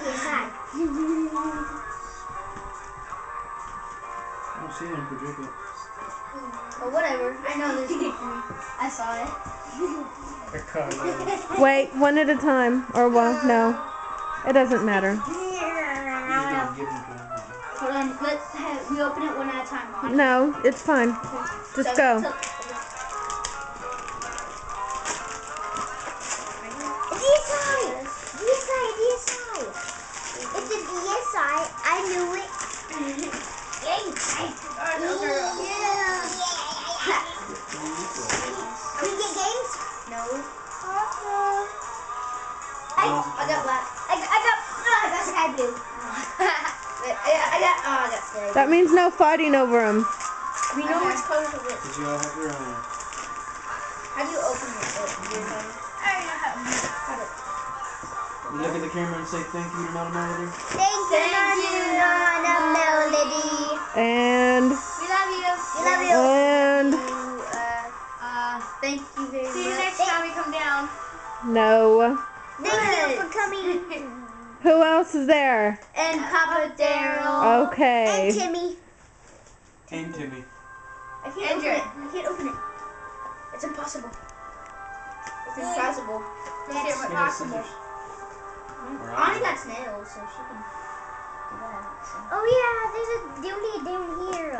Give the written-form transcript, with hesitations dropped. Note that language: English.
the inside. I don't see one for Jacob. Or whatever. I know there's one for me. I saw it. Wait, one at a time. Or one. No. It doesn't matter. Hold on. We open it one at a time. No, it's fine. Just go. DSI. It's a DSI. I knew it. We get games? No. I got black. I got sky blue. I got sky. That means no fighting over them. We know which colors of it. Because you all have your own. How do you open it? I don't know how. You look at the camera and say thank you to Not a Melody. Thank you, Not a Melody. And. We love you. We love you. And. Thank you very much. See you next time we come down. No. Thank you for coming. Who else is there? And Papa Daryl. Okay. And Timmy. And Timmy. I can't open it. I can't open it. It's impossible. It's impossible. It's impossible. Annie got snails, so she can do that. So. Oh yeah, there's a doily down here.